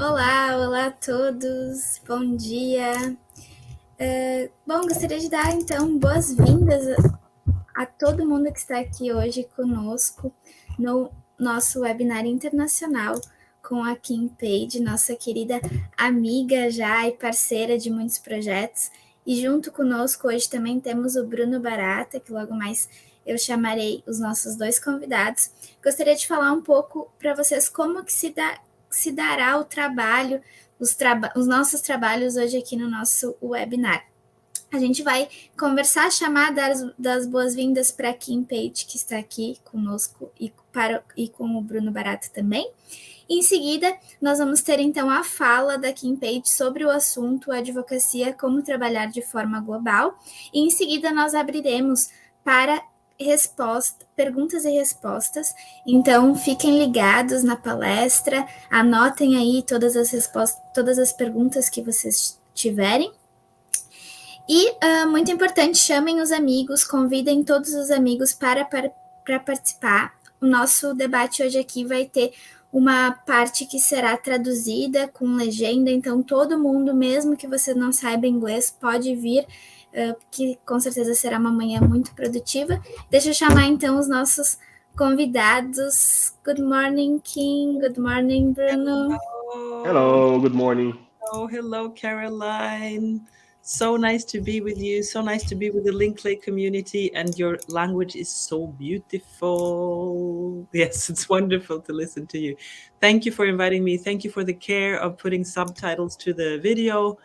Olá a todos, bom dia. Gostaria de dar então boas-vindas a todo mundo que está aqui hoje conosco no nosso webinar internacional com a Kim Page, nossa querida amiga já e parceira de muitos projetos. E junto conosco hoje também temos o Bruno Barata, que logo mais eu chamarei os nossos dois convidados. Gostaria de falar um pouco para vocês como que se dará o trabalho, os nossos trabalhos hoje aqui no nosso webinar. A gente vai conversar, chamar, das boas-vindas para a Kim Page, que está aqui conosco, e com o Bruno Barato também. E em seguida, nós vamos ter então a fala da Kim Page sobre o assunto Advocacia, como trabalhar de forma global. E em seguida, nós abriremos para perguntas e respostas. Então, fiquem ligados na palestra, anotem aí todas as perguntas que vocês tiverem. E, muito importante, chamem os amigos, convidem todos os amigos para participar. O nosso debate hoje aqui vai ter uma parte que será traduzida com legenda, então todo mundo, mesmo que você não saiba inglês, pode vir, que com certeza será uma manhã muito produtiva. Deixa eu chamar então os convidados. Good morning, Kim. Good morning, Bruno. Hello, good morning. Hello, Caroline. So nice to be with you. So nice to be with the Linkley community, and your language is so beautiful. Yes, it's wonderful to listen to you. Thank you for inviting me. Thank you for the care of putting subtitles to the video.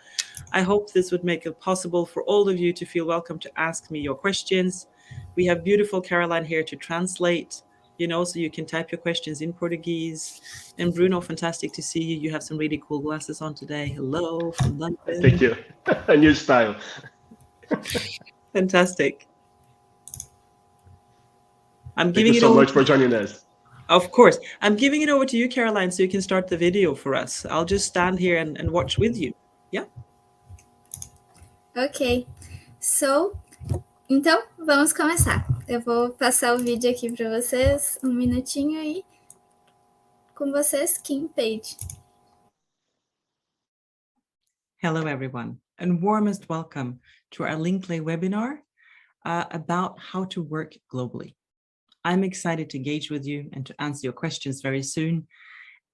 I hope this would make it possible for all of you to feel welcome to ask me your questions. We have beautiful Caroline here to translate, so you can type your questions in Portuguese. And Bruno, fantastic to see you. You have some really cool glasses on today. Hello from London. Thank you. A new style. Fantastic. Thank you so much for joining us. Of course. I'm giving it over to you, Caroline, so you can start the video for us. I'll just stand here and watch with you. Yeah? Ok. Então, vamos começar. Eu vou passar o vídeo aqui para vocês, um minutinho aí. Com vocês, Kim Page. Hello, everyone, and warmest welcome to our Linkley webinar about how to work globally. I'm excited to engage with you and to answer your questions very soon.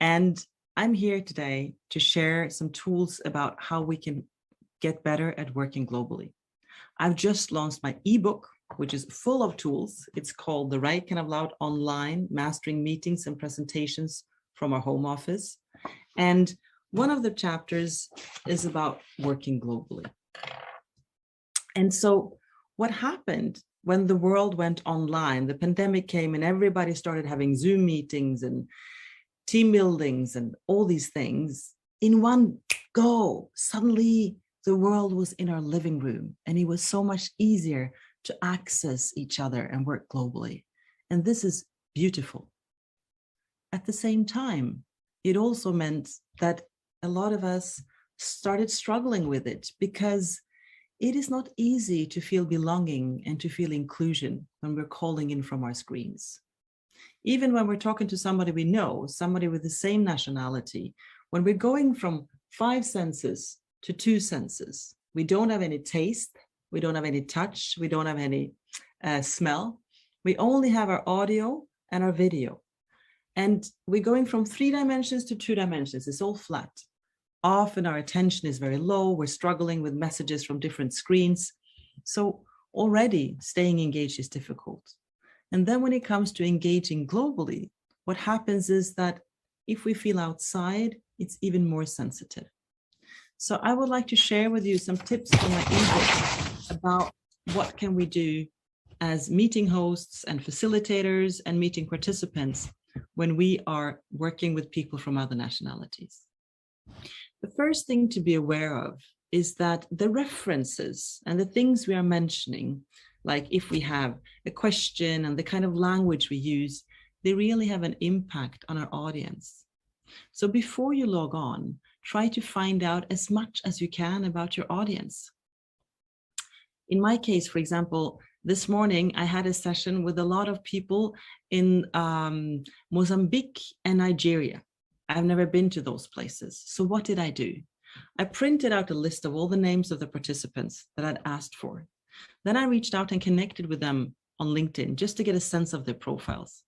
And I'm here today to share some tools about how we can get better at working globally. I've just launched my ebook, which is full of tools. It's called The Right Kind of Loud Online, Mastering Meetings and Presentations from Our Home Office. And one of the chapters is about working globally. And so what happened when the world went online, the pandemic came and everybody started having Zoom meetings and team buildings and all these things in one go, suddenly the world was in our living room, and it was so much easier to access each other and work globally. And this is beautiful. At the same time, it also meant that a lot of us started struggling with it, because it is not easy to feel belonging and to feel inclusion when we're calling in from our screens. Even when we're talking to somebody we know, somebody with the same nationality, when we're going from 5 senses to 2 senses. We don't have any taste, we don't have any touch, we don't have any smell. We only have our audio and our video. And we're going from 3 dimensions to 2 dimensions. It's all flat. Often our attention is very low. We're struggling with messages from different screens. So already staying engaged is difficult. And then when it comes to engaging globally, what happens is that if we feel outside, it's even more sensitive. So I would like to share with you some tips from my ebook about what can we do as meeting hosts and facilitators and meeting participants when we are working with people from other nationalities. The first thing to be aware of is that the references and the things we are mentioning, like if we have a question and the kind of language we use, they really have an impact on our audience. So before you log on, try to find out as much as you can about your audience. In my case, for example, this morning I had a session with a lot of people in Mozambique and Nigeria. I've never been to those places. So what did I do? I printed out a list of all the names of the participants that I'd asked for. Then I reached out and connected with them on LinkedIn just to get a sense of their profiles.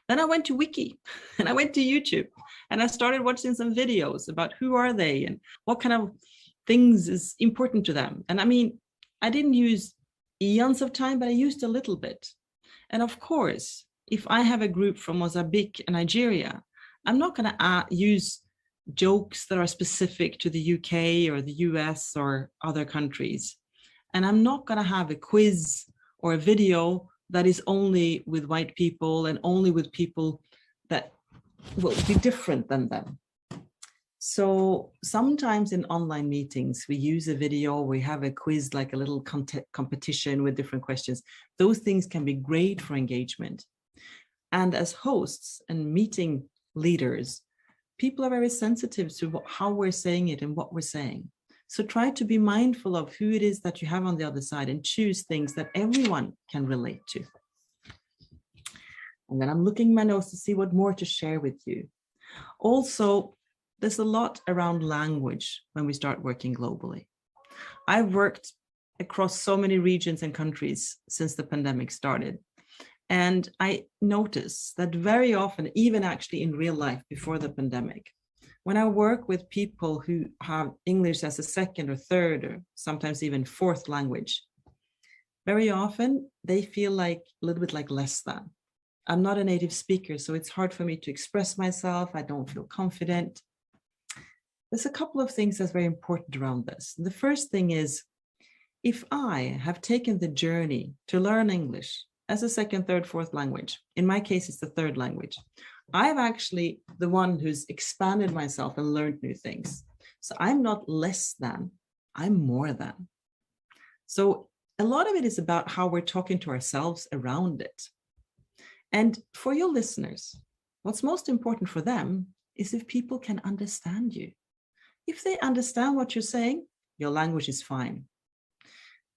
Then I went to Wiki and I went to YouTube and I started watching some videos about who are they and what kind of things is important to them. And I mean, I didn't use eons of time, but I used a little bit. And of course, if I have a group from Mozambique and Nigeria, I'm not going to use jokes that are specific to the UK or the US or other countries. And I'm not going to have a quiz or a video that is only with white people and only with people that will be different than them. So sometimes in online meetings, we use a video, we have a quiz, like a little competition with different questions. Those things can be great for engagement. And as hosts and meeting leaders, people are very sensitive to how we're saying it and what we're saying. So try to be mindful of who it is that you have on the other side and choose things that everyone can relate to. And then I'm looking at my notes to see what more to share with you. Also, there's a lot around language when we start working globally. I've worked across so many regions and countries since the pandemic started. And I notice that very often, even actually in real life before the pandemic, when I work with people who have English as a second or third or sometimes even fourth language, very often they feel like a little bit like less than. I'm not a native speaker, so it's hard for me to express myself. I don't feel confident. There's a couple of things that's very important around this. The first thing is, if I have taken the journey to learn English as a second, third, fourth language, in my case, it's the third language, I'm actually the one who's expanded myself and learned new things. So I'm not less than, I'm more than. So a lot of it is about how we're talking to ourselves around it. And for your listeners, what's most important for them is if people can understand you. If they understand what you're saying, your language is fine.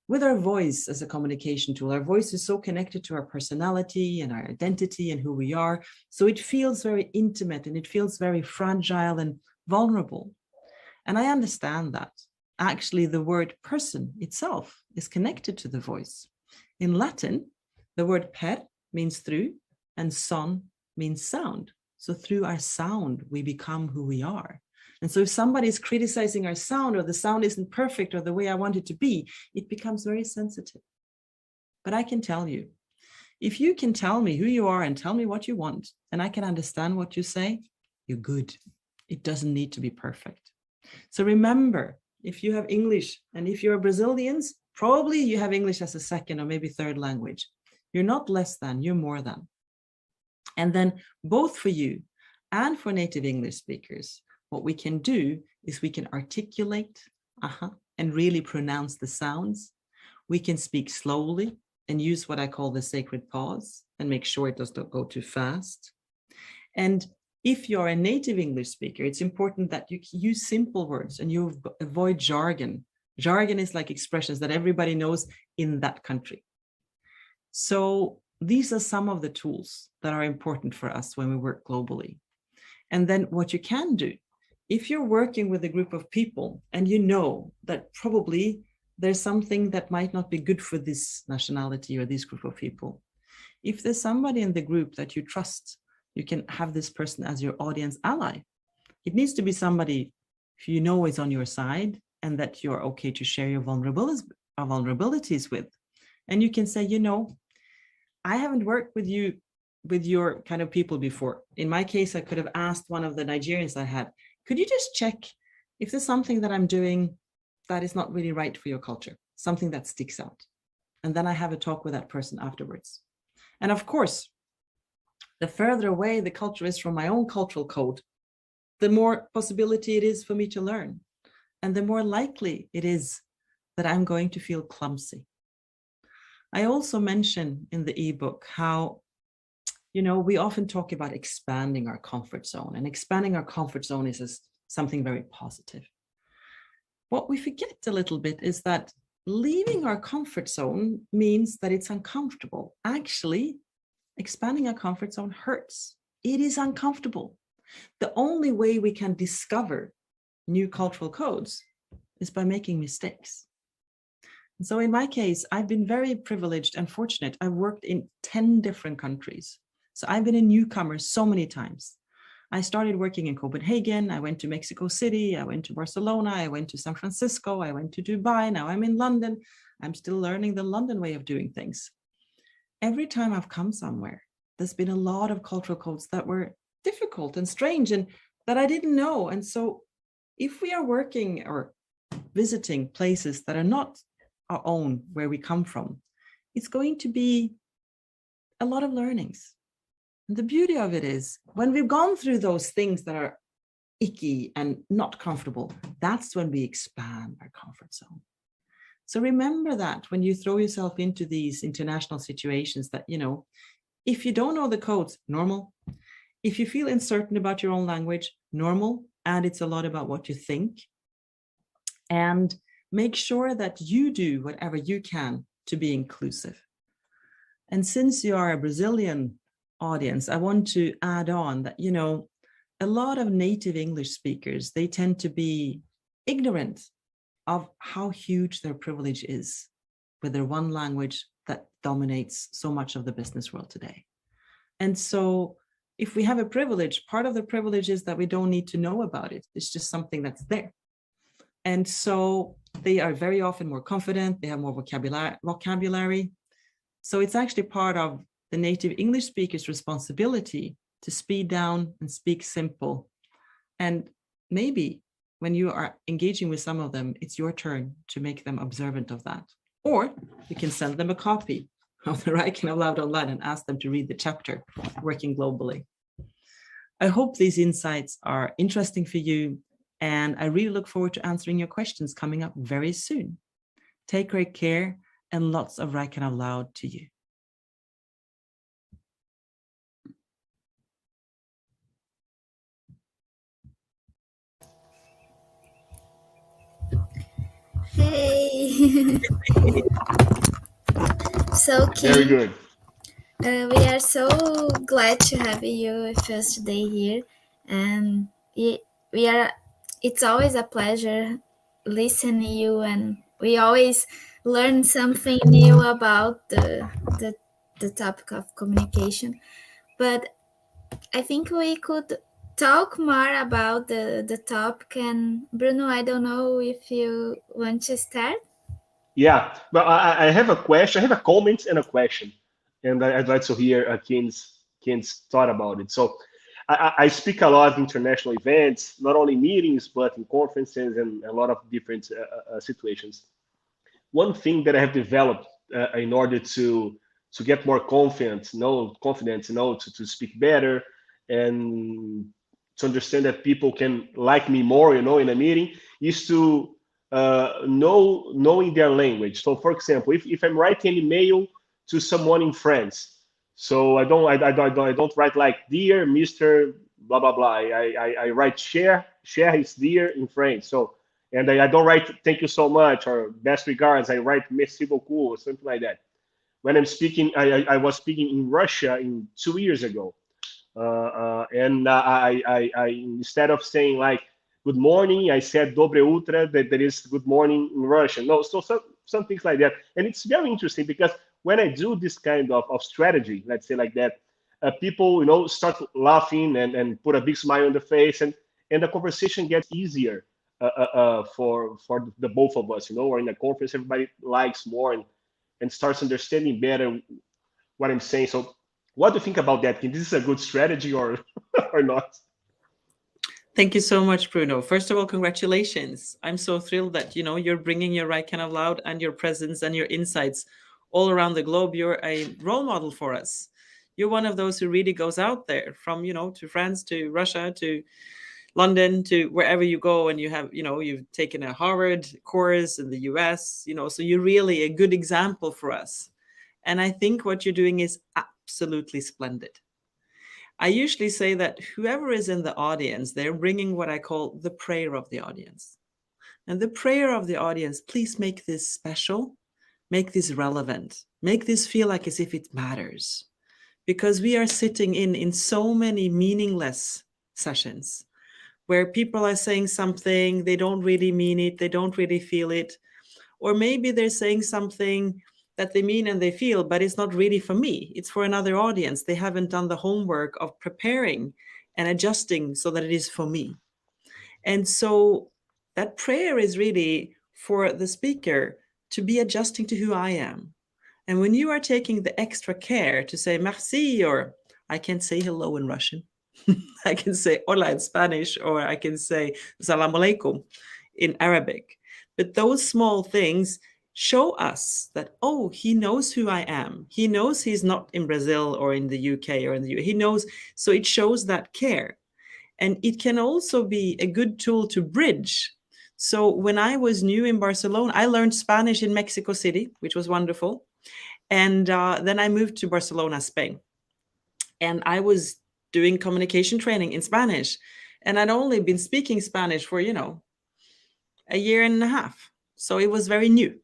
With our voice as a communication tool, our voice is so connected to our personality and our identity and who we are. So it feels very intimate and it feels very fragile and vulnerable. And I understand that. Actually, the word person itself is connected to the voice. In Latin, the word per means through and son means sound. So through our sound, we become who we are. And so if somebody is criticizing our sound or the sound isn't perfect or the way I want it to be, it becomes very sensitive. But I can tell you, if you can tell me who you are and tell me what you want, and I can understand what you say, you're good. It doesn't need to be perfect. So remember, if you have English and if you're Brazilians, probably you have English as a second or maybe third language. You're not less than, you're more than. And then both for you and for native English speakers, what we can do is we can articulate and really pronounce the sounds. We can speak slowly and use what I call the sacred pause and make sure it does not go too fast. And if you're a native English speaker, it's important that you use simple words and you avoid jargon. Jargon is like expressions that everybody knows in that country. So these are some of the tools that are important for us when we work globally. And then what you can do, if you're working with a group of people and you know that probably there's something that might not be good for this nationality or this group of people, if there's somebody in the group that you trust, you can have this person as your audience ally. It needs to be somebody who you know is on your side and that you're okay to share your vulnerabilities with. And you can say, you know, I haven't worked with you, with your kind of people before. In my case, I could have asked one of the Nigerians I had, could you just check if there's something that I'm doing that is not really right for your culture, something that sticks out? And then I have a talk with that person afterwards. And of course, the further away the culture is from my own cultural code, the more possibility it is for me to learn. And the more likely it is that I'm going to feel clumsy. I also mention in the ebook how, you know, we often talk about expanding our comfort zone, and expanding our comfort zone is something very positive. What we forget a little bit is that leaving our comfort zone means that it's uncomfortable. Actually, expanding our comfort zone hurts. It is uncomfortable. The only way we can discover new cultural codes is by making mistakes. And so in my case, I've been very privileged and fortunate. I've worked in 10 different countries. So I've been a newcomer so many times. I started working in Copenhagen. I went to Mexico City. I went to Barcelona. I went to San Francisco. I went to Dubai. Now I'm in London. I'm still learning the London way of doing things. Every time I've come somewhere, there's been a lot of cultural codes that were difficult and strange and that I didn't know. And so if we are working or visiting places that are not our own, where we come from, it's going to be a lot of learnings. And the beauty of it is when we've gone through those things that are icky and not comfortable, that's when we expand our comfort zone. So remember that when you throw yourself into these international situations that, if you don't know the codes, normal. If you feel uncertain about your own language, normal. And it's a lot about what you think. And make sure that you do whatever you can to be inclusive. And since you are a Brazilian audience, I want to add on that, a lot of native English speakers, they tend to be ignorant of how huge their privilege is with their one language that dominates so much of the business world today. And so if we have a privilege, part of the privilege is that we don't need to know about it. It's just something that's there. And so they are very often more confident, they have more vocabulary. So it's actually part of the native English speaker's responsibility to speed down and speak simple. And maybe when you are engaging with some of them, it's your turn to make them observant of that. Or you can send them a copy of the Writing Out Loud Online and ask them to read the chapter, Working Globally. I hope these insights are interesting for you, and I really look forward to answering your questions coming up very soon. Take great care and lots of Writing Out Loud to you. Hey. So, Kim, Very good. We are so glad to have you with us today here, and we are. It's always a pleasure listening to you, and we always learn something new about the topic of communication. But I think we could talk more about the topic. And Bruno, I don't know if you want to start. Yeah, but I have a question. I have a comment and a question, and I'd like to hear Ken's thought about it. So, I speak a lot at international events, not only meetings but in conferences and a lot of different situations. One thing that I have developed in order to get more confidence, to speak better and to understand that people can like me more, in a meeting, is to knowing their language. So, for example, if I'm writing an email to someone in France, so I don't write like dear Mr. blah blah blah. I write share is dear in French. So and I don't write thank you so much or best regards. I write merci beaucoup or something like that. When I'm speaking, I was speaking in Russia 2 years ago, and I instead of saying like good morning, I said dobre utra, that is good morning in Russian. No, so some things like that, and it's very interesting because when I do this kind of strategy, let's say like that, people start laughing and put a big smile on the face, and the conversation gets easier for the both of us, or in a conference everybody likes more and starts understanding better what I'm saying. So what do you think about that? This is a good strategy or or not? Thank you so much, Bruno. First of all, congratulations. I'm so thrilled that, you're bringing your Write Kind of Loud and your presence and your insights all around the globe. You're a role model for us. You're one of those who really goes out there from, to France, to Russia, to London, to wherever you go, and you have, you've taken a Harvard course in the US, so you're really a good example for us. And I think what you're doing is absolutely splendid. I usually say that whoever is in the audience, they're bringing what I call the prayer of the audience. And the prayer of the audience, please make this special, make this relevant, make this feel like as if it matters. Because we are sitting in so many meaningless sessions where people are saying something, they don't really mean it, they don't really feel it, or maybe they're saying something that they mean and they feel, but it's not really for me. It's for another audience. They haven't done the homework of preparing and adjusting so that it is for me. And so that prayer is really for the speaker to be adjusting to who I am. And when you are taking the extra care to say merci, or I can say hello in Russian, I can say hola in Spanish, or I can say salam alaikum in Arabic. But those small things show us that, oh, he knows who I am. He knows he's not in Brazil or in the UK or in the US. He knows. So it shows that care. And it can also be a good tool to bridge. So when I was new in Barcelona, I learned Spanish in Mexico City, which was wonderful. And then I moved to Barcelona, Spain. And I was doing communication training in Spanish. And I'd only been speaking Spanish for, a year and a half. So it was very new.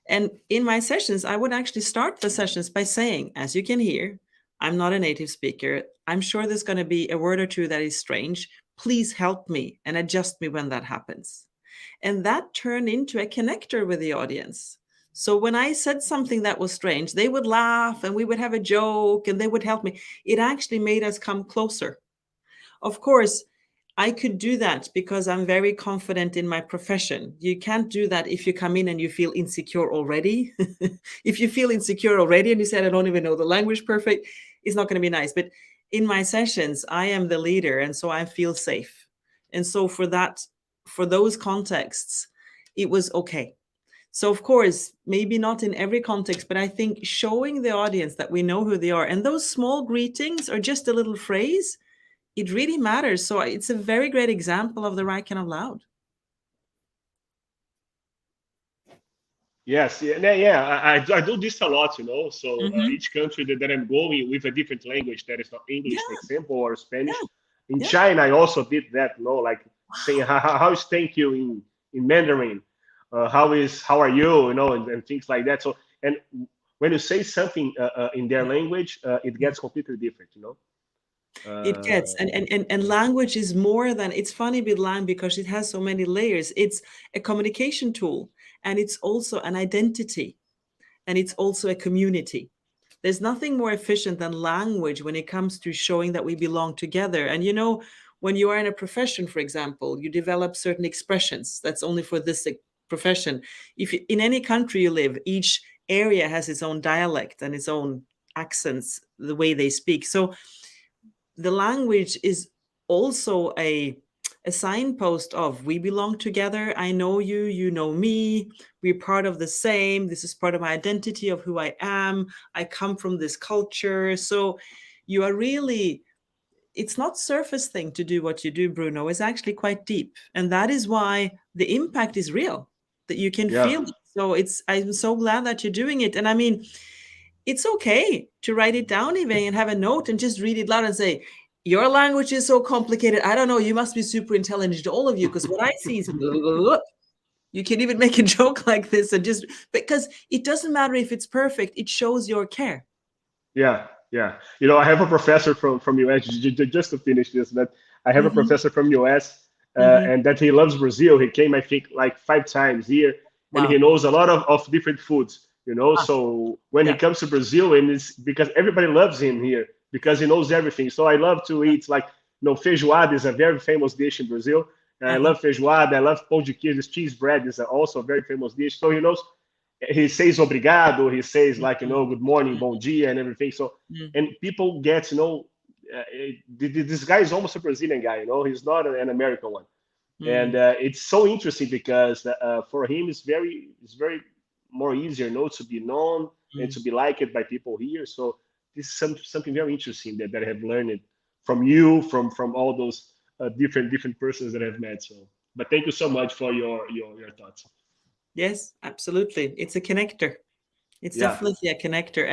And in my sessions, I would actually start the sessions by saying, as you can hear, I'm not a native speaker. I'm sure there's going to be a word or two that is strange. Please help me and adjust me when that happens. And that turned into a connector with the audience. So when I said something that was strange, they would laugh and we would have a joke and they would help me. It actually made us come closer. Of course, I could do that because I'm very confident in my profession. You can't do that if you come in and you feel insecure already. If you feel insecure already and you said, I don't even know the language perfect, it's not going to be nice. But in my sessions, I am the leader, and so I feel safe. And so for those contexts, it was okay. So of course, maybe not in every context, but I think showing the audience that we know who they are, and those small greetings or just a little phrase, it really matters. So it's a very great example of the right kind of loud. Yes, yeah, yeah. I do this a lot, So Mm-hmm. each country that I'm going with a different language that is not Yeah, English, for example, or yeah, Spanish. In yeah. China, I also did that, like saying Wow. how is thank you in Mandarin, how are you, and things like that. So and when you say something in their language, it Yeah. gets completely different. It gets, Uh, and language is more than, it's funny with language because it has so many layers. It's a communication tool, and it's also an identity, and it's also a community. There's nothing more efficient than language when it comes to showing that we belong together. And when you are in a profession, for example, you develop certain expressions that's only for this profession. If in any country you live, each area has its own dialect and its own accents, the way they speak. So the language is also a signpost of we belong together. I know you, you know me. We're part of the same. This is part of my identity of who I am. I come from this culture. So you are really, it's not surface thing to do what you do, Bruno. It's actually quite deep. And that is why the impact is real, that you can yeah, feel it. So I'm so glad that you're doing it. And I mean, it's okay to write it down even and have a note and just read it loud and say, your language is so complicated. I don't know. You must be super intelligent, all of you, because what I see is blah, blah, blah. You can even make a joke like this and just because it doesn't matter if it's perfect, it shows your care. yeah, yeah. I have a professor from US. Just to finish this, that I have a Hmm. professor from US, Hmm. and that he loves Brazil. He came, I think, like 5 times here, and he Wow. knows a lot of different foods. Ah, So when he yeah. comes to Brazil, and it's because everybody loves him here because he knows everything. So I love to eat like feijoada is a very famous dish in Brazil. And I Uh-huh. love feijoada. I love pão de queijo. Cheese bread is also a very famous dish. So he knows, he says obrigado, he says like Mhm. good morning, bom dia, and everything. So Mhm. and people get this guy is almost a Brazilian guy. He's not an American one, and Mhm. it's so interesting because for him it's very more easier, to be known and to Mhm. be liked by people here. So this is something very interesting that I have learned from you, from all those different persons that I've met. So, but thank you so much for your thoughts. Yes, absolutely. It's a connector. It's Yeah, definitely a connector.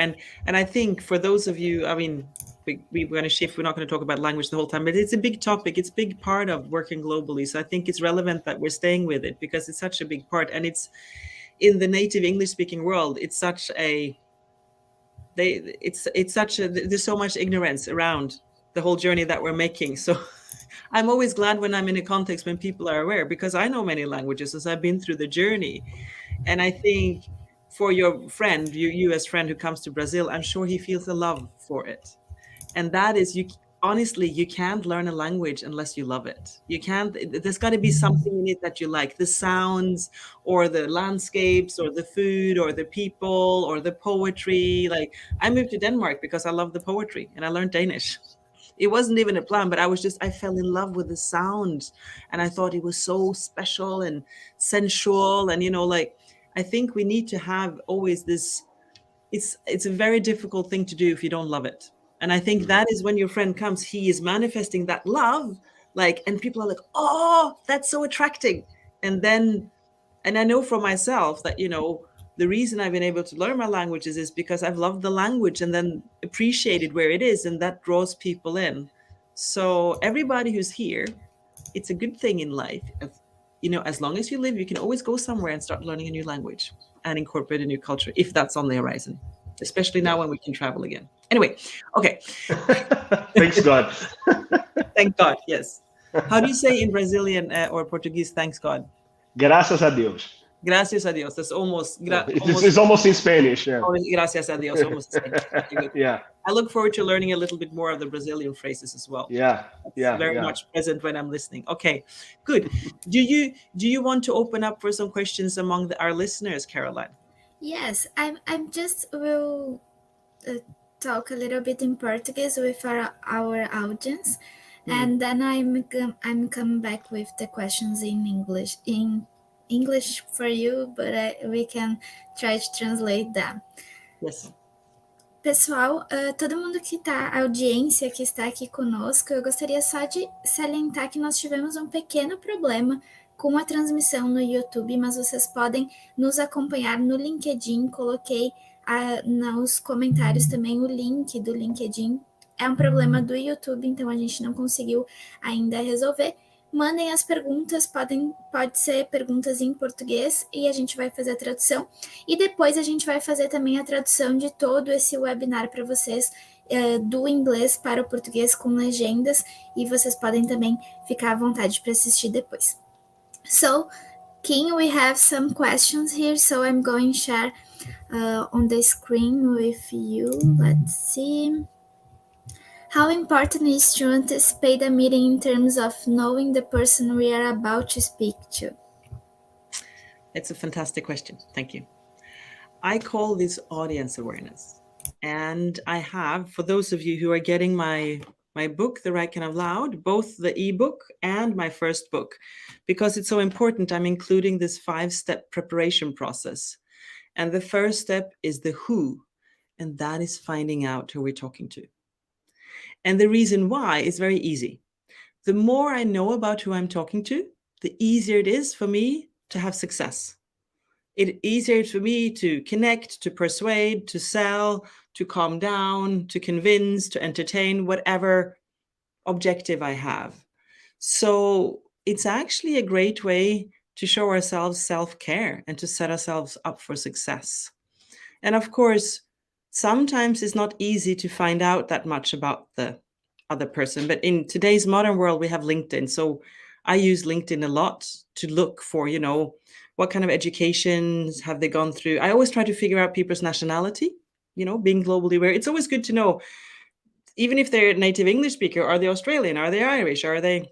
And I think for those of you, I mean, we're going to shift. We're not going to talk about language the whole time, but it's a big topic. It's a big part of working globally. So I think it's relevant that we're staying with it because it's such a big part. And it's in the native English speaking world, it's such a it's such a there's so much ignorance around the whole journey that we're making. So I'm always glad when I'm in a context when people are aware, because I know many languages as I've been through the journey. And I think for your friend, your US friend who comes to Brazil, I'm sure he feels a love for it. And that is, you honestly, you can't learn a language unless you love it. You can't, there's got to be something in it that you like, the sounds or the landscapes or the food or the people or the poetry. Like, I moved to Denmark because I love the poetry and I learned Danish. It wasn't even a plan, but I fell in love with the sound, and I thought it was so special and sensual. And, like, I think we need to have always this, it's a very difficult thing to do if you don't love it. And I think that is when your friend comes, he is manifesting that love, like, and people are like, oh, that's so attracting. And then, and I know for myself that, the reason I've been able to learn my languages is because I've loved the language and then appreciated where it is, and that draws people in. So everybody who's here, it's a good thing in life. As long as you live, you can always go somewhere and start learning a new language and incorporate a new culture if that's on the horizon, especially now when we can travel again. Anyway, okay. Thanks God. Thank God, yes. How do you say in Brazilian or Portuguese, thanks God? Graças a Deus. Gracias a Dios. That's almost, It's almost in Spanish. Yeah. Gracias a Dios, almost the same. Okay, good. Yeah. I look forward to learning a little bit more of the Brazilian phrases as well. Yeah. That's very much present when I'm listening. Okay, good. Do you want to open up for some questions among our listeners, Caroline? Yes, I'm just will talk a little bit in Portuguese with our audience, and then I'm come back with the questions in English for you, but we can try to translate them. Yes. Pessoal, todo mundo que está, a audiência que está aqui conosco, eu gostaria só de salientar que nós tivemos um pequeno problema com a transmissão no YouTube, mas vocês podem nos acompanhar no LinkedIn, coloquei nos comentários também o link do LinkedIn. É um problema do YouTube, então a gente não conseguiu ainda resolver. Mandem as perguntas, pode ser perguntas em português e a gente vai fazer a tradução. E depois a gente vai fazer também a tradução de todo esse webinar para vocês, do inglês para o português com legendas, e vocês podem também ficar à vontade para assistir depois. So, Kim, we have some questions here, so I'm going to share on the screen with you. Let's see. How important is to anticipate a meeting in terms of knowing the person we are about to speak to? It's a fantastic question. Thank you. I call this audience awareness. And I have, for those of you who are getting my book, The Right Kind of Loud, both the ebook and my first book, because it's so important, I'm including this 5-step preparation process. And the first step is the who, and that is finding out who we're talking to. And the reason why is very easy. The more I know about who I'm talking to, the easier it is for me to have success. It's easier for me to connect, to persuade, to sell, to calm down, to convince, to entertain, whatever objective I have. So it's actually a great way to show ourselves self-care and to set ourselves up for success. And of course, sometimes it's not easy to find out that much about the other person. But in today's modern world, we have LinkedIn. So I use LinkedIn a lot to look for, what kind of educations have they gone through. I always try to figure out people's nationality, being globally aware. It's always good to know, even if they're a native English speaker, are they Australian? Are they Irish? Are they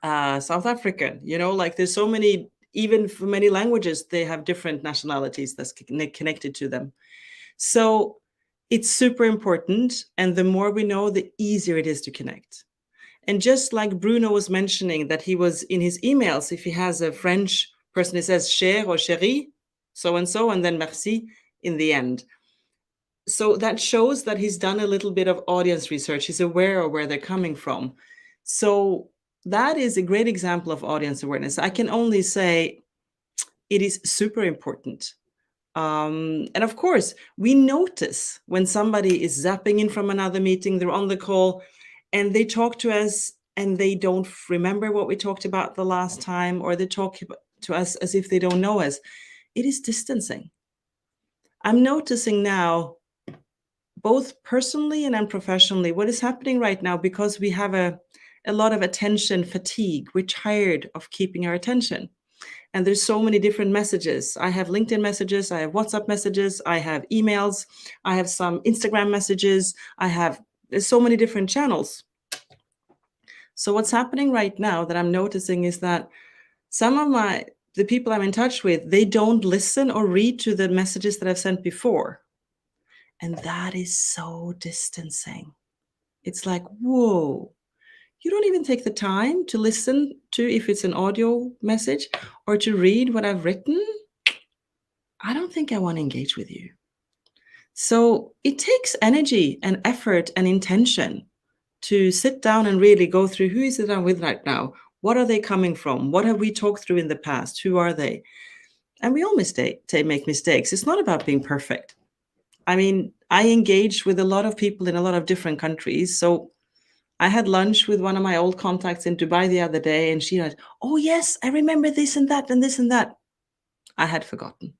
South African? Like there's so many, even for many languages, they have different nationalities that's connected to them. So it's super important. And the more we know, the easier it is to connect. And just like Bruno was mentioning that he was in his emails, if he has a French person, he says cher or chérie, so-and-so, and then merci in the end. So that shows that he's done a little bit of audience research. He's aware of where they're coming from. So that is a great example of audience awareness. I can only say it is super important. And of course, we notice when somebody is zapping in from another meeting, they're on the call, and they talk to us and they don't remember what we talked about the last time, or they talk to us as if they don't know us. It is distancing. I'm noticing now, both personally and professionally, what is happening right now, because we have a a lot of attention fatigue. We're tired of keeping our attention. And there's so many different messages. I have LinkedIn messages, I have WhatsApp messages, I have emails, I have some Instagram messages, there's so many different channels. So what's happening right now that I'm noticing is that some of the people I'm in touch with, they don't listen or read to the messages that I've sent before. And that is so distancing. It's like, whoa, you don't even take the time to listen to if it's an audio message or to read what I've written. I don't think I want to engage with you. So it takes energy and effort and intention to sit down and really go through, who is it I'm with right now? What are they coming from? What have we talked through in the past? Who are they? And we all make mistakes. It's not about being perfect. I mean, I engage with a lot of people in a lot of different countries. So I had lunch with one of my old contacts in Dubai the other day, and she said, oh, yes, I remember this and that and this and that. I had forgotten.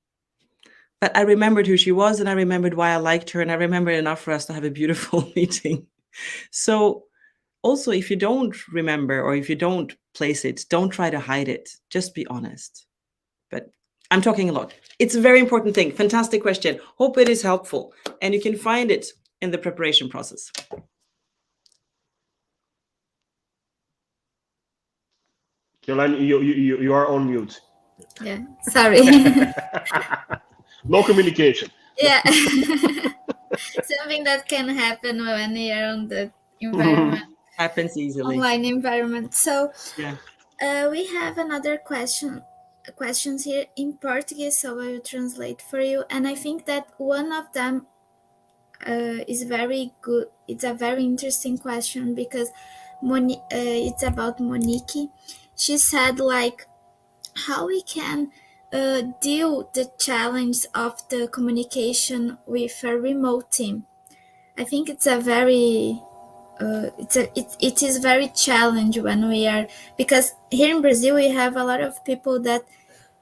But I remembered who she was, and I remembered why I liked her, and I remembered enough for us to have a beautiful meeting. So also, if you don't remember or if you don't place it, don't try to hide it. Just be honest. But I'm talking a lot. It's a very important thing. Fantastic question. Hope it is helpful. And you can find it in the preparation process. Caroline, you are on mute. Yeah, sorry. No communication. Yeah. Something that can happen when you're on the environment. Happens easily. Online environment. So yeah. We have another questions here in Portuguese, so I will translate for you. And I think that one of them is very good. It's a very interesting question because it's about Monique. She said like how we can deal the challenge of the communication with a remote team. I think it's a very it is very challenging when we are, because here in Brazil we have a lot of people that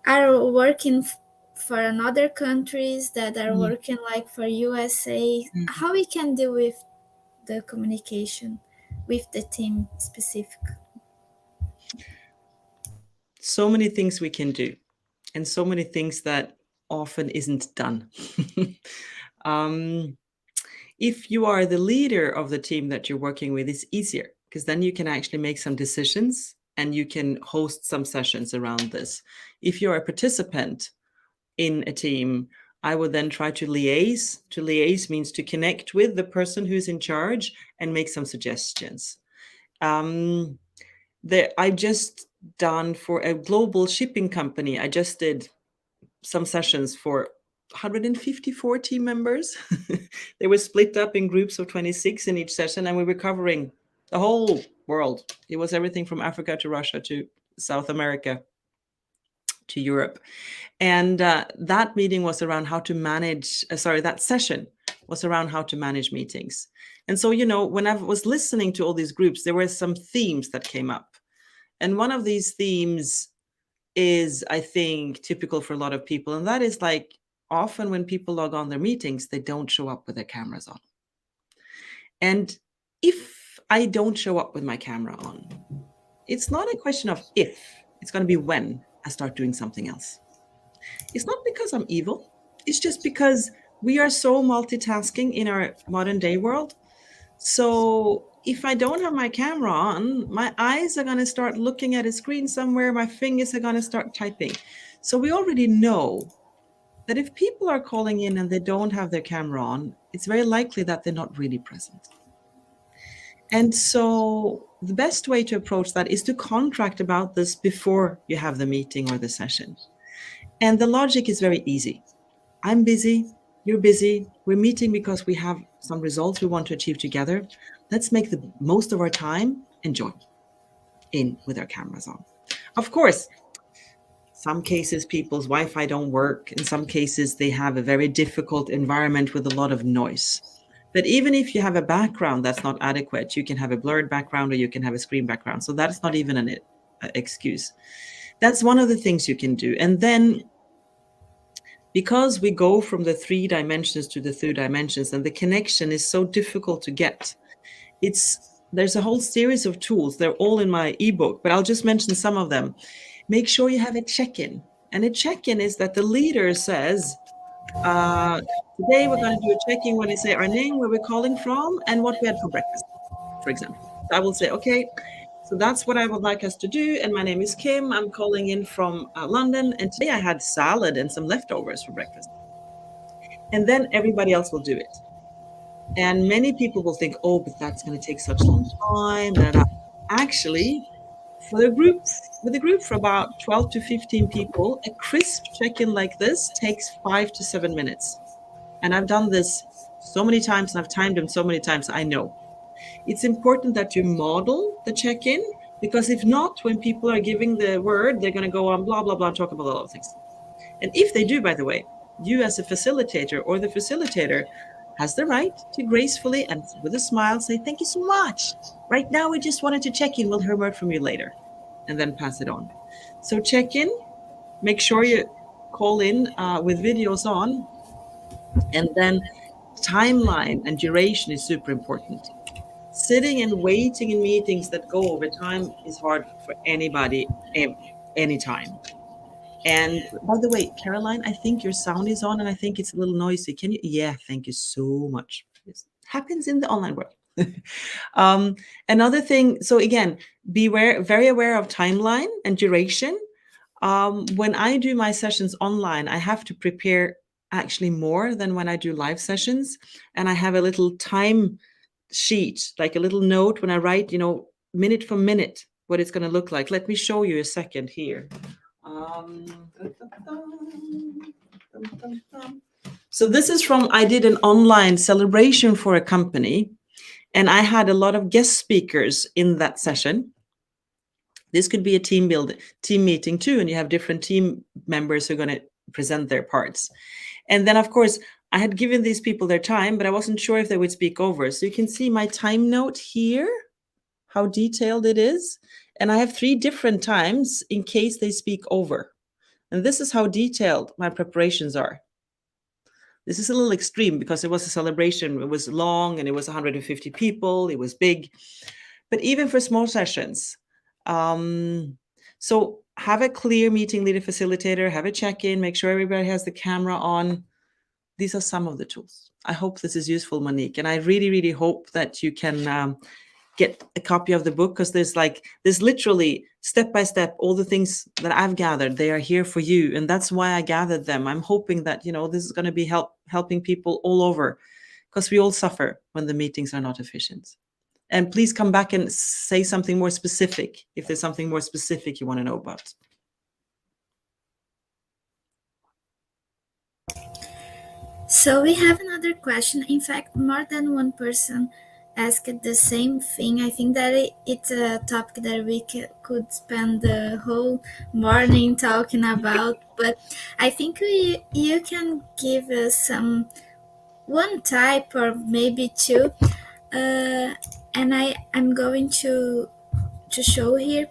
are working for another countries, that are working like for USA. How we can deal with the communication with the team specific? So many things we can do, and so many things that often isn't done. If you are the leader of the team that you're working with, it's easier because then you can actually make some decisions and you can host some sessions around this. If you're a participant in a team, I would then try to liaise. To liaise means to connect with the person who's in charge and make some suggestions. I just done for a global shipping company. I just did some sessions for 154 team members. They were split up in groups of 26 in each session, and we were covering the whole world. It was everything from Africa to Russia to South America to Europe. And that meeting was around how to manage, that session was around how to manage meetings. And so, when I was listening to all these groups, there were some themes that came up. And one of these themes is, I think, typical for a lot of people. And that is like, often when people log on their meetings, they don't show up with their cameras on. And if I don't show up with my camera on, it's not a question of if, it's going to be when I start doing something else. It's not because I'm evil. It's just because we are so multitasking in our modern day world. So if I don't have my camera on, my eyes are going to start looking at a screen somewhere. My fingers are going to start typing. So we already know that if people are calling in and they don't have their camera on, it's very likely that they're not really present. And so the best way to approach that is to contract about this before you have the meeting or the session. And the logic is very easy. I'm busy, you're busy, we're meeting because we have some results we want to achieve together. Let's make the most of our time and join in with our cameras on. Of course, some cases people's Wi-Fi don't work. In some cases, they have a very difficult environment with a lot of noise. But even if you have a background that's not adequate, you can have a blurred background or you can have a screen background. So that's not even an excuse. That's one of the things you can do. And then, because we go from the 3 dimensions to the 2 dimensions and the connection is so difficult to get, it's there's a whole series of tools. They're all in my ebook, but I'll just mention some of them. Make sure you have a check-in. And a check-in is that the leader says, today we're going to do a check-in when they say our name, where we're calling from, and what we had for breakfast, for example. So I will say, okay, so that's what I would like us to do. And my name is Kim. I'm calling in from London. And today I had salad and some leftovers for breakfast. And then everybody else will do it. And many people will think, oh, but that's going to take such long time. Actually, for the group, with a group for about 12 to 15 people, a crisp check-in like this takes 5 to 7 minutes. And I've done this so many times and I've timed them so many times, I know. It's important that you model the check-in, because if not, when people are giving the word, they're going to go on blah, blah, blah, talk about a lot of things. And if they do, by the way, you as a facilitator or the facilitator has the right to gracefully and with a smile say, thank you so much. Right now, we just wanted to check in. We'll hear word from you later, and then pass it on. So check in, make sure you call in with videos on, and then timeline and duration is super important. Sitting and waiting in meetings that go over time is hard for anybody, anytime. And by the way, Caroline, I think your sound is on and I think it's a little noisy. Can you? Yeah, thank you so much. This happens in the online world. Another thing, so again, very aware of timeline and duration. When I do my sessions online, I have to prepare actually more than when I do live sessions. And I have a little time sheet, like a little note when I write, minute for minute, what it's going to look like. Let me show you a second here. So this is from, I did an online celebration for a company, and I had a lot of guest speakers in that session. This could be a team meeting too, and you have different team members who are going to present their parts. And then, of course, I had given these people their time, but I wasn't sure if they would speak over. So you can see my time note here, how detailed it is. And I have 3 different times in case they speak over. And this is how detailed my preparations are. This is a little extreme because it was a celebration. It was long and it was 150 people. It was big. But even for small sessions, so have a clear meeting leader facilitator, have a check-in, make sure everybody has the camera on. These are some of the tools. I hope this is useful, Monique. And I really, really hope that you can get a copy of the book, because there's literally step-by-step all the things that I've gathered. They are here for you. And that's why I gathered them. I'm hoping that, this is going to be helping people all over, because we all suffer when the meetings are not efficient. And please come back and say something more specific if there's something more specific you want to know about. So we have another question. In fact, more than one person asked the same thing. I think that it's a topic that we could spend the whole morning talking about, but I think you can give us one type or maybe 2, and I'm going to show here.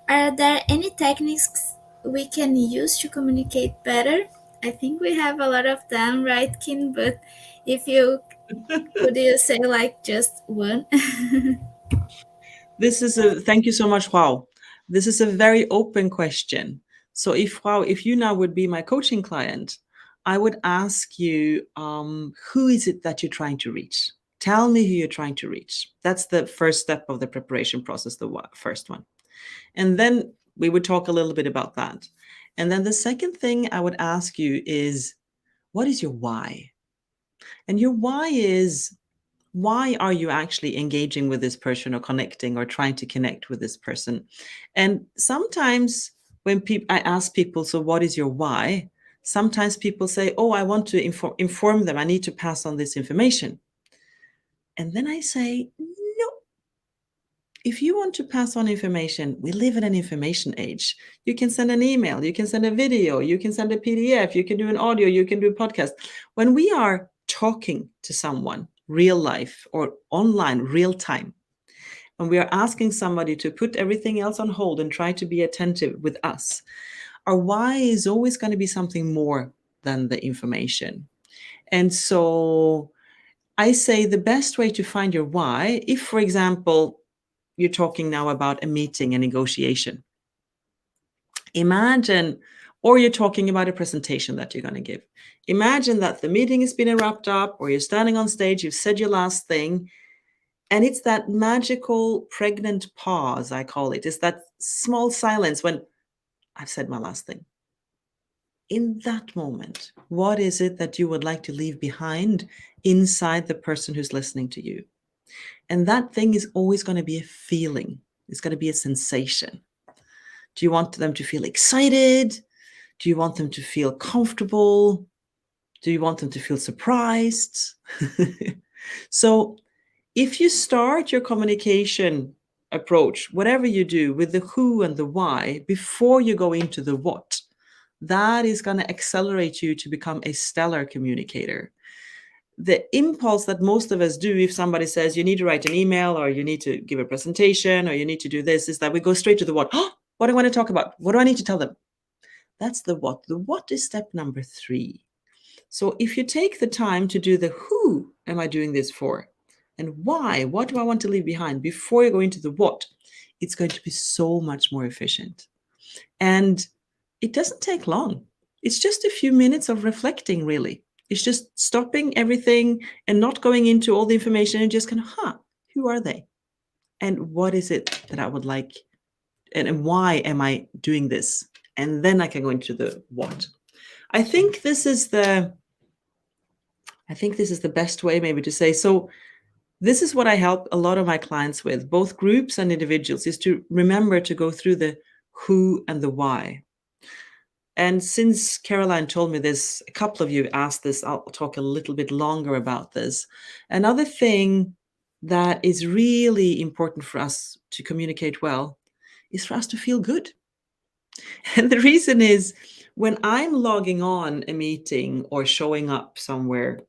Are there any techniques we can use to communicate better? I think we have a lot of them, right, Kim? But if you could you say like just one? Thank you so much, Wow. This is a very open question. So if you now would be my coaching client, I would ask you, who is it that you're trying to reach? Tell me who you're trying to reach. That's the first step of the preparation process, the first one. And then we would talk a little bit about that. And then the second thing I would ask you is, what is your why? And your why is, why are you actually engaging with this person or connecting or trying to connect with this person? And sometimes when I ask people, so what is your why? Sometimes people say, oh, I want to inform them. I need to pass on this information. And then I say, no. If you want to pass on information, we live in an information age. You can send an email, you can send a video, you can send a PDF, you can do an audio, you can do a podcast. When we are talking to someone, real life or online, real time, when we are asking somebody to put everything else on hold and try to be attentive with us, our why is always going to be something more than the information. And so I say the best way to find your why, if, for example, you're talking now about a meeting, a negotiation. Imagine, or you're talking about a presentation that you're going to give. Imagine that the meeting has been wrapped up, or you're standing on stage, you've said your last thing, and it's that magical pregnant pause, I call it. It's that small silence when I've said my last thing. In that moment, what is it that you would like to leave behind inside the person who's listening to you? And that thing is always going to be a feeling. It's going to be a sensation. Do you want them to feel excited? Do you want them to feel comfortable? Do you want them to feel surprised? So if you start your communication approach, whatever you do, with the who and the why before you go into the what, that is going to accelerate you to become a stellar communicator. The impulse that most of us do, if somebody says you need to write an email, or you need to give a presentation, or you need to do this, is that we go straight to the what. Oh, what do I want to talk about? What do I need to tell them? That's the what. The what is step number 3. So if you take the time to do the who am I doing this for, and why, what do I want to leave behind before you go into the what, it's going to be so much more efficient. And it doesn't take long. It's just a few minutes of reflecting, really. It's just stopping everything and not going into all the information and just kind of, who are they? And what is it that I would like? And why am I doing this? And then I can go into the what. I think this is the best way maybe to say, so this is what I help a lot of my clients with, both groups and individuals, is to remember to go through the who and the why. And since Caroline told me this, a couple of you asked this, I'll talk a little bit longer about this. Another thing that is really important for us to communicate well is for us to feel good. And the reason is, when I'm logging on a meeting or showing up somewhere,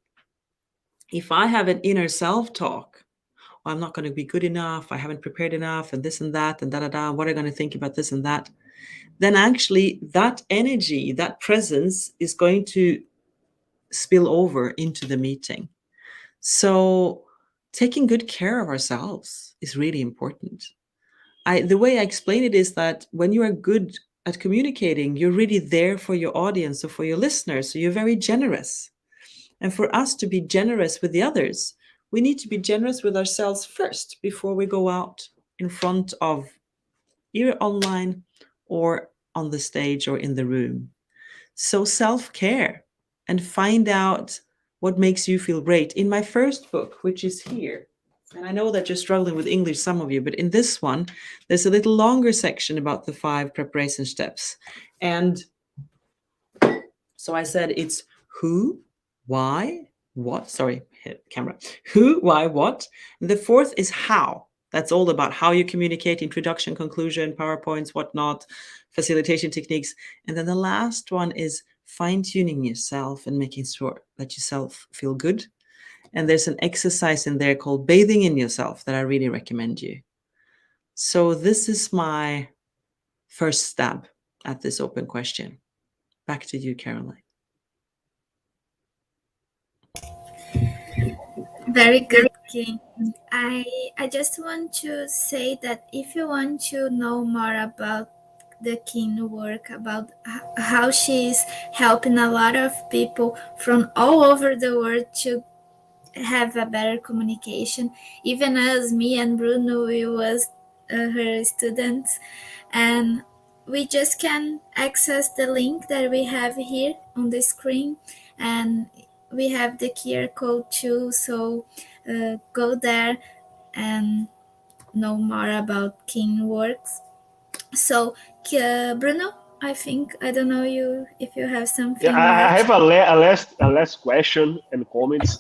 if I have an inner self-talk, I'm not going to be good enough, I haven't prepared enough, and this and that, and da-da-da, what are you going to think about this and that? Then actually that energy, that presence is going to spill over into the meeting. So taking good care of ourselves is really important. The way I explain it is that when you are good at communicating, you're really there for your audience or for your listeners. So you're very generous. And for us to be generous with the others, we need to be generous with ourselves first before we go out in front of either online or on the stage or in the room. So self-care, and find out what makes you feel great. In my first book, which is here, and I know that you're struggling with English, some of you, but in this one, there's a little longer section about the 5 preparation steps. And so I said it's who, why, what, sorry, hit camera. Who, why, what. And the 4th is how. That's all about how you communicate, introduction, conclusion, PowerPoints, whatnot, facilitation techniques. And then the last one is fine-tuning yourself and making sure that yourself feel good. And there's an exercise in there called bathing in yourself that I really recommend you. So this is my first stab at this open question. Back to you, Caroline. Very good, Kim. I just want to say that if you want to know more about the Kim work, about how she's helping a lot of people from all over the world to have a better communication, even as me and Bruno, we was her students, and we just can access the link that we have here on the screen, and we have the QR code too, so go there and know more about Kim works. So Bruno, I don't know you if you have Yeah, something more I to. have a last question and comments.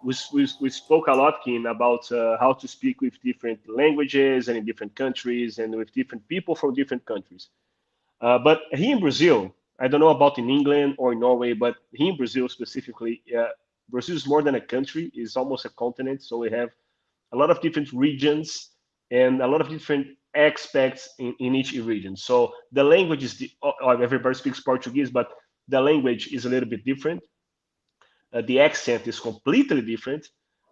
We spoke a lot, Kim, about how to speak with different languages and in different countries and with different people from different countries. But here in Brazil, I don't know about in England or in Norway, but here in Brazil specifically, Brazil is more than a country; it's almost a continent. So we have a lot of different regions and a lot of different aspects in each region. So the language is everybody speaks Portuguese, but the language is a little bit different. The accent is completely different,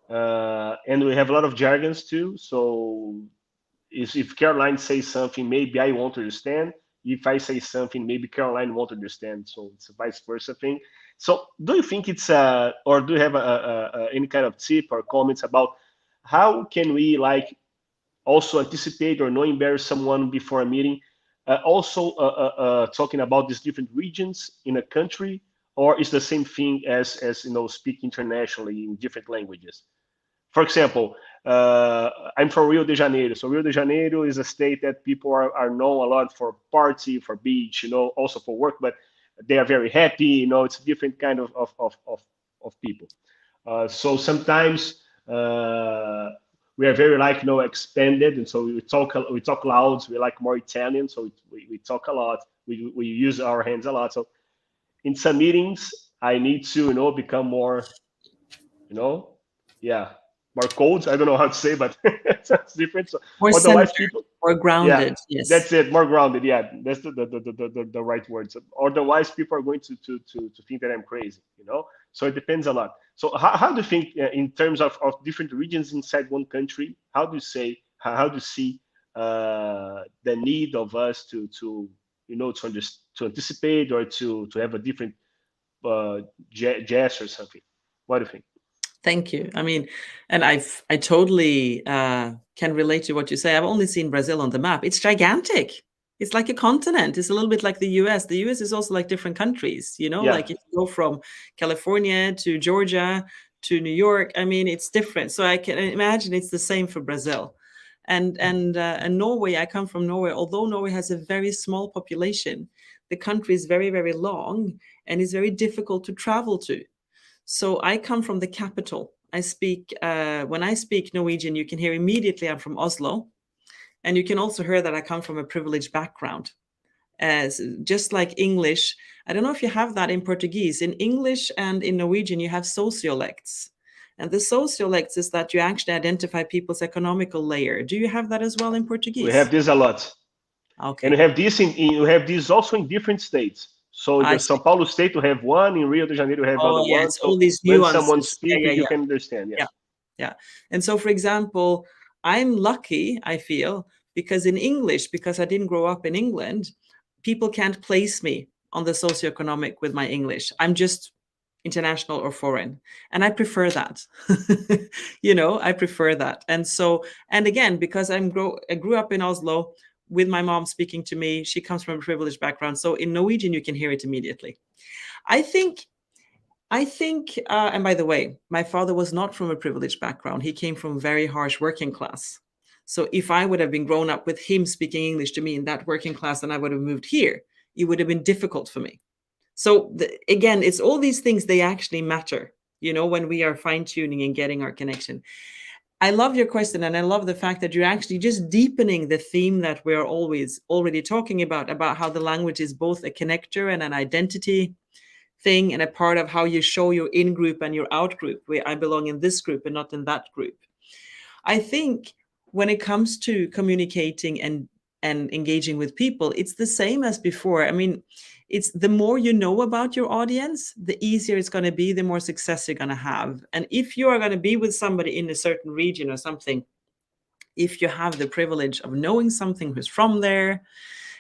and we have a lot of jargons too. So is if Caroline says something, maybe I won't understand. If I say something, maybe Caroline won't understand. So it's a vice versa thing. So do you think it's or do you have any kind of tip or comments about how can we like also anticipate or not embarrass someone before a meeting? Also talking about these different regions in a country, or is the same thing as speak internationally in different languages? For example, I'm from Rio de Janeiro. So Rio de Janeiro is a state that people are known a lot for party, for beach, also for work, but they are very happy. It's a different kind of people. So sometimes we are very like expanded, and so we talk loud. We like more Italian, so we talk a lot. We use our hands a lot. So in some meetings, I need to become more you know yeah, more cold. I don't know how to say, but it's different. So More otherwise centered people, or yeah, grounded. Yes. that's it, more grounded. Yeah, that's the right word. So otherwise people are going to think that I'm crazy. So it depends a lot. So how do you think in terms of different regions inside one country, how do you say how do you see the need of us to anticipate or to have a different gesture or something? What do you think? Thank you. I mean, and I totally can relate to what you say. I've only seen Brazil on the map. It's gigantic. It's like a continent. It's a little bit like the US. The US is also like different countries, Yeah. like if you go from California to Georgia to New York, I mean, it's different. So I can imagine it's the same for Brazil. And Norway, I come from Norway. Although Norway has a very small population, the country is very, very long and is very difficult to travel to. So I come from the capital. When I speak Norwegian, you can hear immediately I'm from Oslo. And you can also hear that I come from a privileged background. As just like English, I don't know if you have that in Portuguese. In English and in Norwegian, you have sociolects. And the sociolects is that you actually identify people's economical layer. Do you have that as well in We have Portuguese? this a lot. And Okay. we have this also in different states. So in the I São see. Paulo state, we have one. In Rio de Janeiro, we have other Oh, yeah. one. It's all So these when someone nuances. speaks, Yeah, yeah, you yeah. can understand. Yeah. Yeah. Yeah. And so, for example, I'm lucky, I feel, because in English, because I didn't grow up in England, people can't place me on the socioeconomic with my English. I'm just international or foreign. And I prefer that. I prefer that. And so, and again, because I grew up in Oslo with my mom speaking to me, she comes from a privileged background. So in Norwegian, you can hear it immediately. I think and by the way, my father was not from a privileged background. He came from very harsh working class. So if I would have been grown up with him speaking English to me in that working class and I would have moved here, it would have been difficult for me. So again, it's all these things, they actually matter, when we are fine tuning and getting our connection. I love your question. And I love the fact that you're actually just deepening the theme that we're always already talking about how the language is both a connector and an identity thing and a part of how you show your in group and your out group, where I belong in this group and not in that group. I think when it comes to communicating and engaging with people, it's the same as before. I mean, it's the more you know about your audience, the easier it's going to be, the more success you're going to have. And if you are going to be with somebody in a certain region or something, if you have the privilege of knowing something who's from there,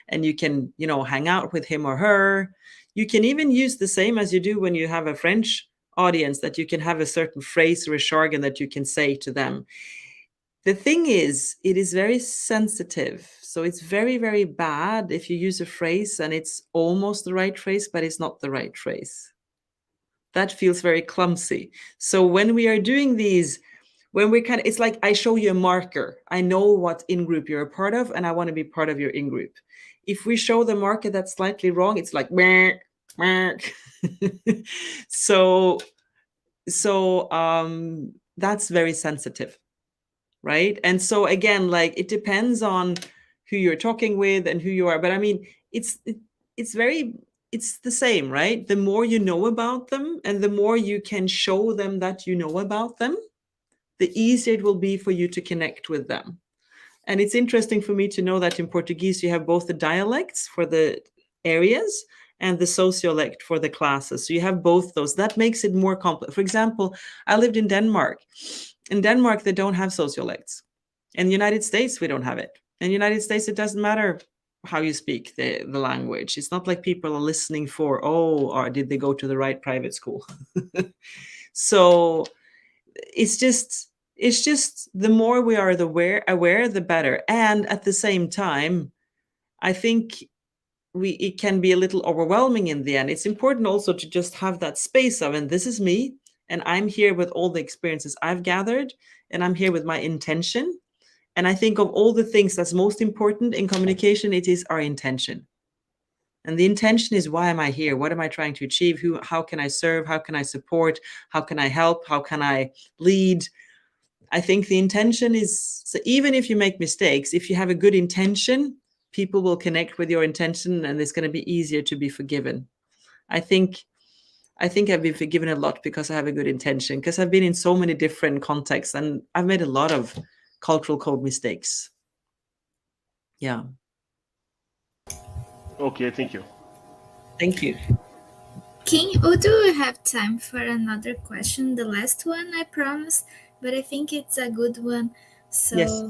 and you can, hang out with him or her. You can even use the same as you do when you have a French audience, that you can have a certain phrase or a jargon that you can say to them. The thing is, it is very sensitive. So it's very, very bad if you use a phrase and it's almost the right phrase, but it's not the right phrase. That feels very clumsy. So when we are doing these, when we it's like I show you a marker. I know what in-group you're a part of, and I want to be part of your in-group. If we show the marker that's slightly wrong, it's like meh, meh. so that's very sensitive, right? And so again, like it depends on who you're talking with and who you are. But I mean, it's the same, right? The more you know about them and the more you can show them that you know about them, the easier it will be for you to connect with them. And it's interesting for me to know that in Portuguese, you have both the dialects for the areas and the sociolect for the classes. So you have both those. That makes it more complex. For example, I lived in Denmark. In Denmark, they don't have sociolects. In the United States, we don't have it. In the United States, it doesn't matter how you speak the language. It's not like people are listening for, or did they go to the right private school? So it's just the more we are aware, the better. And at the same time, I think it can be a little overwhelming in the end. It's important also to just have that space of, and this is me, and I'm here with all the experiences I've gathered, and I'm here with my intention. And I think of all the things that's most important in communication, it is our intention. And the intention is, why am I here? What am I trying to achieve? How can I serve? How can I support? How can I help? How can I lead? I think the intention is, so even if you make mistakes, if you have a good intention, people will connect with your intention, and it's going to be easier to be forgiven. I think I've been forgiven a lot because I have a good intention, because I've been in so many different contexts and I've made a lot of cultural code mistakes. Yeah. Okay, thank you. Thank you. King, do we have time for another question? The last one, I promise, but I think it's a good one. So Yes,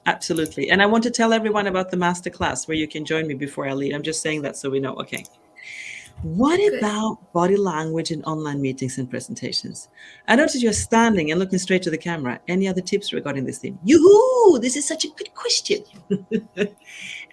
absolutely. And I want to tell everyone about the masterclass where you can join me before I leave. I'm just saying that so we know. Okay. What good. about body language in online meetings and presentations? I noticed you're standing and looking straight to the camera. Any other tips regarding this theme? Yoo-hoo! This is such a good question.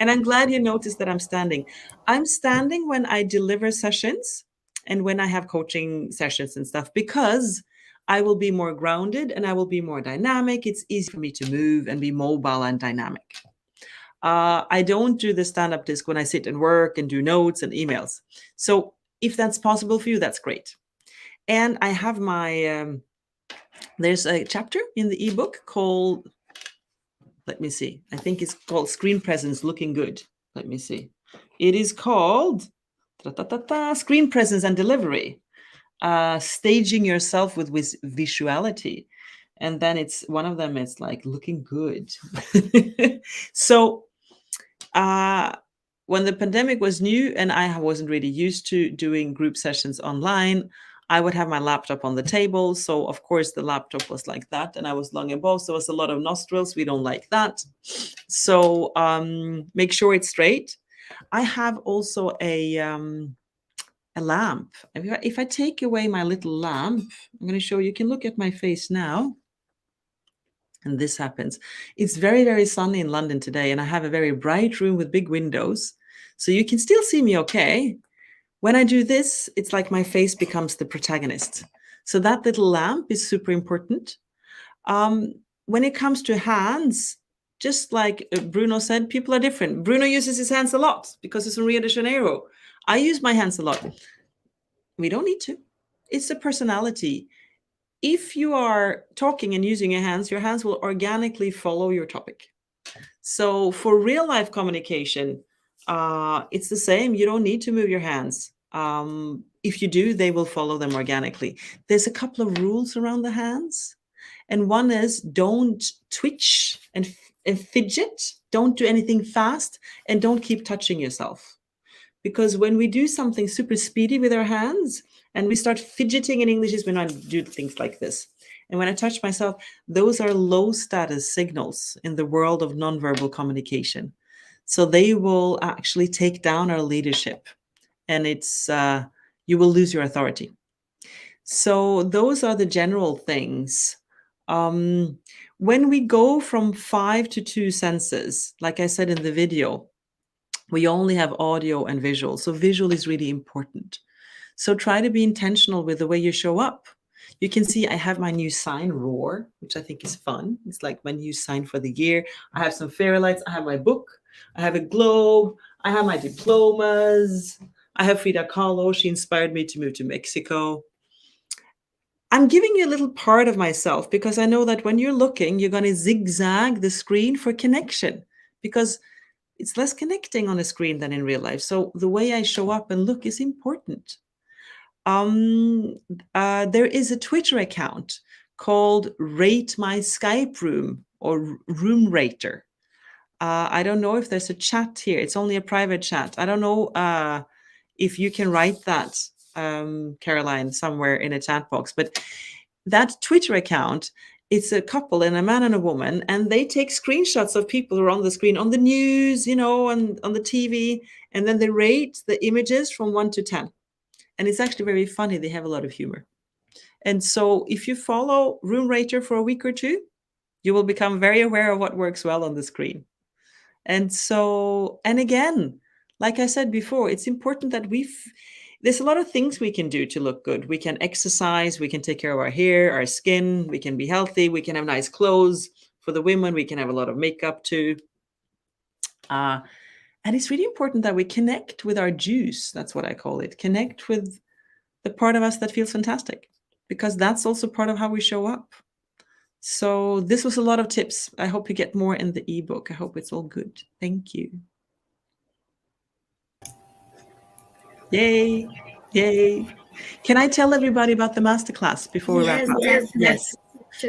And I'm glad you noticed that I'm standing. I'm standing when I deliver sessions and when I have coaching sessions and stuff, because I will be more grounded and I will be more dynamic. It's easy for me to move and be mobile and dynamic. I don't do the stand-up disc when I sit and work and do notes and emails. So if that's possible for you, that's great. And I have my, there's a chapter in the ebook called, let me see, I think it's called Screen Presence Looking Good. Let me see. It is called Screen Presence and Delivery, staging yourself with visuality. And then it's one of them, it's like looking good. So when the pandemic was new and I wasn't really used to doing group sessions online, I would have my laptop on the table. So of course the laptop was like that and I was long above. So it was a lot of nostrils. We don't like that. So make sure it's straight. I have also a lamp. If I take away my little lamp, I'm going to show you, you can look at my face now. And this happens. It's very, very sunny in London today, and I have a very bright room with big windows. So you can still see me okay. When I do this, it's like my face becomes the protagonist. So that little lamp is super important. When it comes to hands, just like Bruno said, people are different. Bruno uses his hands a lot because it's in Rio de Janeiro. I use my hands a lot. We don't need to. It's a personality. If you are talking and using your hands will organically follow your topic. So for real life communication, it's the same. You don't need to move your hands. If you do, they will follow them organically. There's a couple of rules around the hands. And one is, don't twitch and fidget. Don't do anything fast, and don't keep touching yourself. Because when we do something super speedy with our hands, and we start fidgeting, in English is when I do things like this. And when I touch myself, those are low status signals in the world of nonverbal communication. So they will actually take down our leadership, and it's you will lose your authority. So those are the general things. When we go from 5 to 2 senses, like I said in the video, we only have audio and visual. So visual is really important. So try to be intentional with the way you show up. You can see I have my new sign, Roar, which I think is fun. It's like my new sign for the year. I have some fairy lights. I have my book. I have a globe. I have my diplomas. I have Frida Kahlo. She inspired me to move to Mexico. I'm giving you a little part of myself because I know that when you're looking, you're going to zigzag the screen for connection, because it's less connecting on a screen than in real life. So the way I show up and look is important. There is a Twitter account called Rate My Skype Room, or Room Rater. I don't know if there's a chat here. It's only a private chat. I don't know if you can write that, Caroline, somewhere in a chat box. But that Twitter account it's a couple and a man and a woman, and they take screenshots of people who are on the screen, on the news, and on the TV, and then they rate the images from 1 to 10. And it's actually very funny. They have a lot of humor. And so if you follow Room Rater for a week or two, you will become very aware of what works well on the screen. And again, like I said before, it's important that there's a lot of things we can do to look good. We can exercise, we can take care of our hair, our skin, we can be healthy, we can have nice clothes. For the women, we can have a lot of makeup too. And it's really important that we connect with our juice. That's what I call it. Connect with the part of us that feels fantastic, because that's also part of how we show up. So this was a lot of tips. I hope you get more in the ebook. I hope it's all good. Thank you. Yay. Yay. Can I tell everybody about the masterclass before we wrap up? Yes.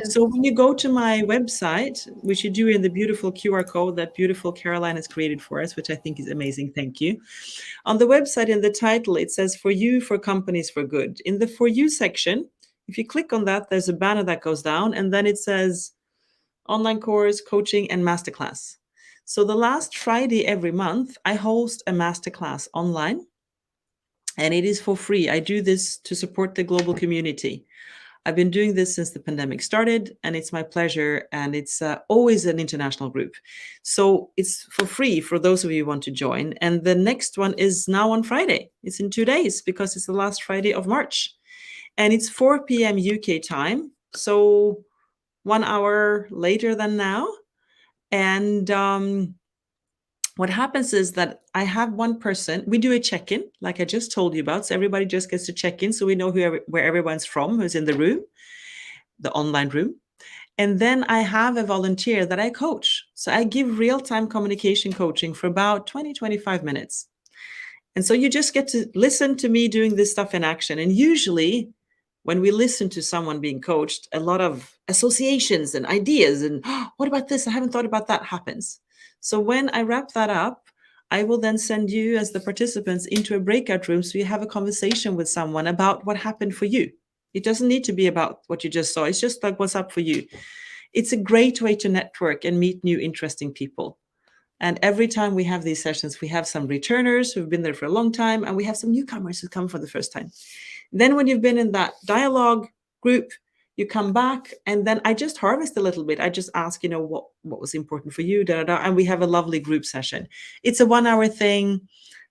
So when you go to my website, which you do in the beautiful QR code that beautiful Caroline has created for us, which I think is amazing. Thank you. On the website, in the title, it says "For You, for Companies, for Good." In the For You section, if you click on that, there's a banner that goes down, and then it says online course, coaching, and masterclass. So the last Friday every month, I host a masterclass online, and it is for free. I do this to support the global community. I've been doing this since the pandemic started, and it's my pleasure, and it's always an international group. So it's for free for those of you who want to join. And the next one is now on Friday. It's in 2 days because it's the last Friday of March. And it's 4 p.m. UK time, so 1 hour later than now. And what happens is that I have one person, we do a check-in, like I just told you about. So everybody just gets to check in, so we know where everyone's from, who's in the room, the online room. And then I have a volunteer that I coach. So I give real-time communication coaching for about 20, 25 minutes. And so you just get to listen to me doing this stuff in action. And usually when we listen to someone being coached, a lot of associations and ideas and oh, what about this? I haven't thought about that happens. So when I wrap that up, I will then send you as the participants into a breakout room so you have a conversation with someone about what happened for you. It doesn't need to be about what you just saw. It's just like what's up for you. It's a great way to network and meet new interesting people. And every time we have these sessions, we have some returners who've been there for a long time, and we have some newcomers who come for the first time. Then when you've been in that dialogue group, you come back, and then I just harvest a little bit. I just ask, what was important for you, and we have a lovely group session. It's a 1 hour thing,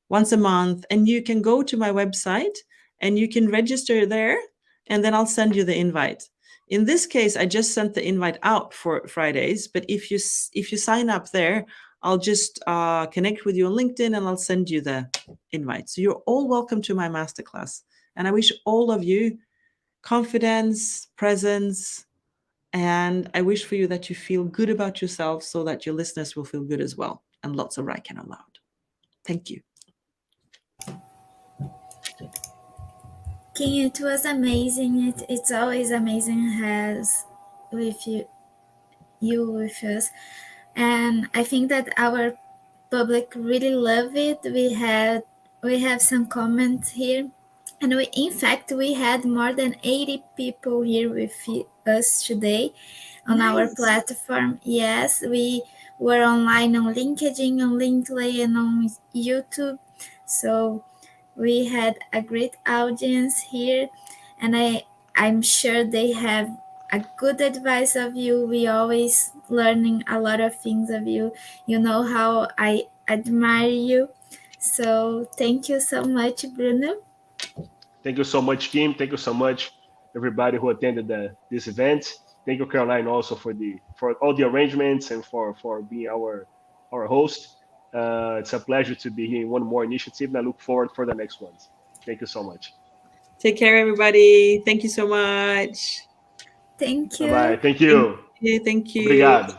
once a month, and you can go to my website and you can register there, and then I'll send you the invite. In this case, I just sent the invite out for Fridays, but if you sign up there, I'll just connect with you on LinkedIn and I'll send you the invite. So you're all welcome to my masterclass. And I wish all of you confidence, presence, and I wish for you that you feel good about yourself so that your listeners will feel good as well. And lots of Reichen aloud. Thank you. Kim, it was amazing. It's always amazing with you with us. And I think that our public really love it. We have some comments here. And in fact, we had more than 80 people here with us today on our platform. Yes, we were online on LinkedIn, on Linkly, and on YouTube. So we had a great audience here, and I'm sure they have a good advice of you. We always learning a lot of things of you. You know how I admire you. So thank you so much, Bruno. Thank you so much, Kim. Thank you so much, everybody who attended this event. Thank you, Caroline, also for all the arrangements and for being our host. It's a pleasure to be here in one more initiative, and I look forward for the next ones. Thank you so much. Take care, everybody. Thank you so much. Thank you. Bye-bye. Thank you. Thank you. Obrigado.